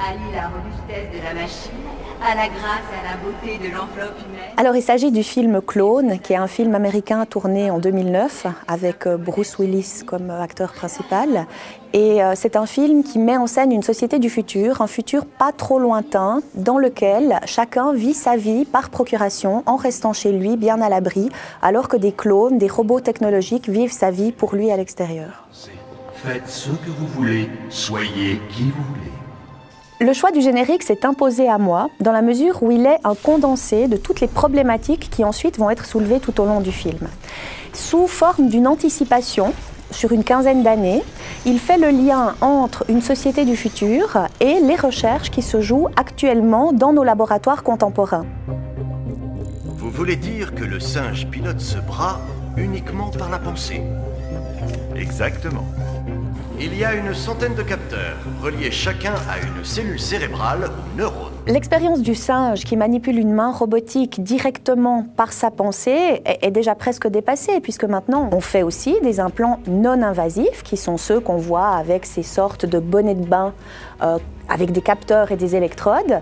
Allie la robustesse de la machine à la grâce et à la beauté de l'enveloppe humaine. Alors il s'agit du film Clone, qui est un film américain tourné en 2009 avec Bruce Willis comme acteur principal. Et c'est un film qui met en scène une société du futur, un futur pas trop lointain, dans lequel chacun vit sa vie par procuration en restant chez lui bien à l'abri, alors que des clones, des robots technologiques vivent sa vie pour lui à l'extérieur. Faites ce que vous voulez, soyez qui vous voulez. Le choix du générique s'est imposé à moi dans la mesure où il est un condensé de toutes les problématiques qui ensuite vont être soulevées tout au long du film. Sous forme d'une anticipation sur une quinzaine d'années, il fait le lien entre une société du futur et les recherches qui se jouent actuellement dans nos laboratoires contemporains. Vous voulez dire que le singe pilote ce bras uniquement par la pensée? Exactement. Il y a une centaine de capteurs, reliés chacun à une cellule cérébrale ou neurone. L'expérience du singe qui manipule une main robotique directement par sa pensée est déjà presque dépassée, puisque maintenant on fait aussi des implants non invasifs, qui sont ceux qu'on voit avec ces sortes de bonnets de bain avec des capteurs et des électrodes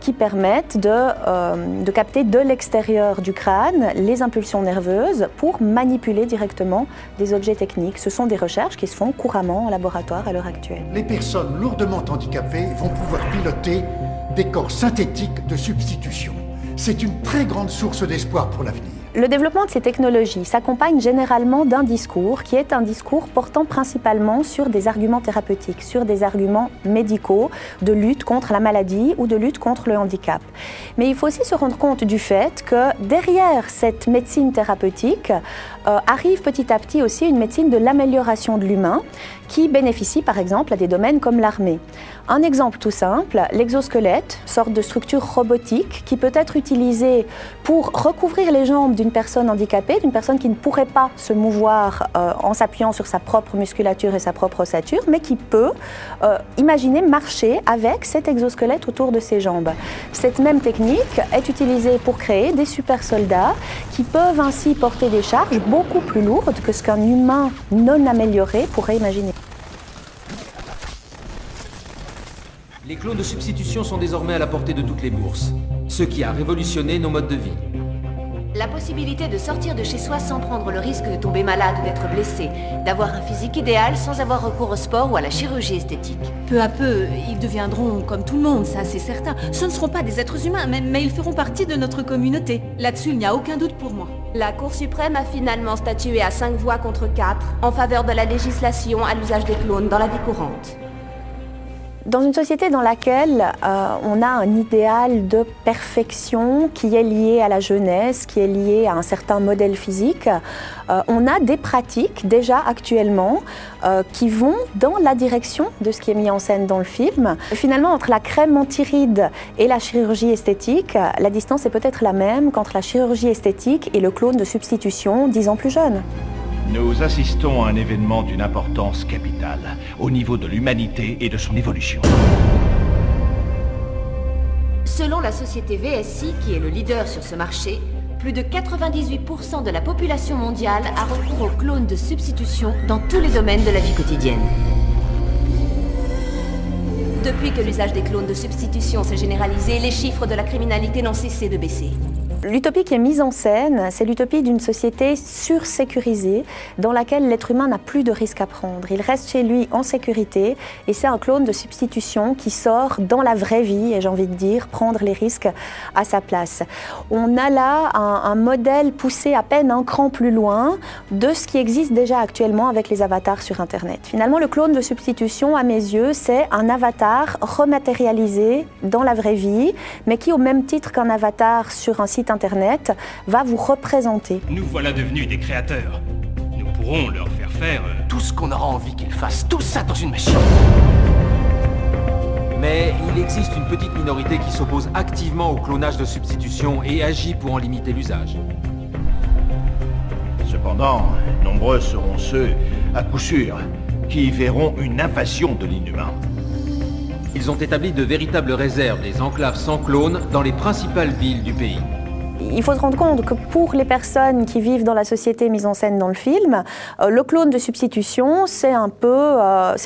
qui permettent de capter de l'extérieur du crâne les impulsions nerveuses pour manipuler directement des objets techniques. Ce sont des recherches qui se font couramment en laboratoire à l'heure actuelle. Les personnes lourdement handicapées vont pouvoir piloter des corps synthétiques de substitution. C'est une très grande source d'espoir pour l'avenir. Le développement de ces technologies s'accompagne généralement d'un discours qui est un discours portant principalement sur des arguments thérapeutiques, sur des arguments médicaux de lutte contre la maladie ou de lutte contre le handicap. Mais il faut aussi se rendre compte du fait que derrière cette médecine thérapeutique arrive petit à petit aussi une médecine de l'amélioration de l'humain qui bénéficie par exemple à des domaines comme l'armée. Un exemple tout simple, l'exosquelette, sorte de structure robotique qui peut être utilisée pour recouvrir les jambes d'une personne handicapée, d'une personne qui ne pourrait pas se mouvoir en s'appuyant sur sa propre musculature et sa propre ossature, mais qui peut imaginer marcher avec cet exosquelette autour de ses jambes. Cette même technique est utilisée pour créer des super soldats qui peuvent ainsi porter des charges beaucoup plus lourdes que ce qu'un humain non amélioré pourrait imaginer. Les clones de substitution sont désormais à la portée de toutes les bourses, ce qui a révolutionné nos modes de vie. La possibilité de sortir de chez soi sans prendre le risque de tomber malade ou d'être blessé, d'avoir un physique idéal sans avoir recours au sport ou à la chirurgie esthétique. Peu à peu, ils deviendront comme tout le monde, ça c'est certain. Ce ne seront pas des êtres humains, mais ils feront partie de notre communauté. Là-dessus, il n'y a aucun doute pour moi. La Cour suprême a finalement statué à 5 voix contre 4 en faveur de la législation à l'usage des clones dans la vie courante. Dans une société dans laquelle on a un idéal de perfection qui est lié à la jeunesse, qui est lié à un certain modèle physique, on a des pratiques déjà actuellement qui vont dans la direction de ce qui est mis en scène dans le film. Finalement, entre la crème antirides et la chirurgie esthétique, la distance est peut-être la même qu'entre la chirurgie esthétique et le clone de substitution 10 ans plus jeune. Nous assistons à un événement d'une importance capitale, au niveau de l'humanité et de son évolution. Selon la société VSI, qui est le leader sur ce marché, plus de 98% de la population mondiale a recours aux clones de substitution dans tous les domaines de la vie quotidienne. Depuis que l'usage des clones de substitution s'est généralisé, les chiffres de la criminalité n'ont cessé de baisser. L'utopie qui est mise en scène, c'est l'utopie d'une société sursécurisée dans laquelle l'être humain n'a plus de risque à prendre. Il reste chez lui en sécurité et c'est un clone de substitution qui sort dans la vraie vie, et j'ai envie de dire, prendre les risques à sa place. On a là un modèle poussé à peine un cran plus loin de ce qui existe déjà actuellement avec les avatars sur Internet. Finalement, le clone de substitution, à mes yeux, c'est un avatar rematérialisé dans la vraie vie, mais qui, au même titre qu'un avatar sur un site Internet, va vous représenter. Nous voilà devenus des créateurs. Nous pourrons leur faire faire Tout ce qu'on aura envie qu'ils fassent, tout ça dans une machine. Mais il existe une petite minorité qui s'oppose activement au clonage de substitution et agit pour en limiter l'usage. Cependant, nombreux seront ceux, à coup sûr, qui verront une invasion de l'inhumain. Ils ont établi de véritables réserves des enclaves sans clones dans les principales villes du pays. Il faut se rendre compte que pour les personnes qui vivent dans la société mise en scène dans le film, le clone de substitution, c'est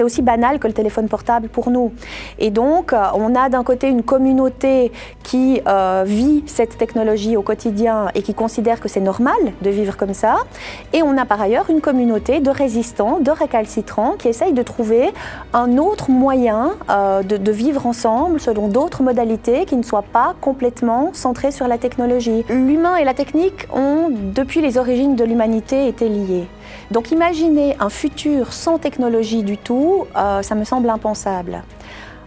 aussi banal que le téléphone portable pour nous. Et donc, on a d'un côté une communauté qui vit cette technologie au quotidien et qui considère que c'est normal de vivre comme ça. Et on a par ailleurs une communauté de résistants, de récalcitrants qui essayent de trouver un autre moyen de vivre ensemble selon d'autres modalités qui ne soient pas complètement centrées sur la technologie. L'humain et la technique ont, depuis les origines de l'humanité, été liés. Donc imaginer un futur sans technologie du tout, ça me semble impensable.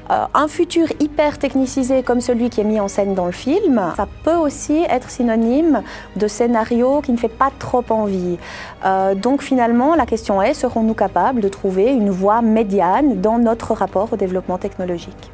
Un futur hyper technicisé comme celui qui est mis en scène dans le film, ça peut aussi être synonyme de scénario qui ne fait pas trop envie. Donc finalement, la question est, serons-nous capables de trouver une voie médiane dans notre rapport au développement technologique ?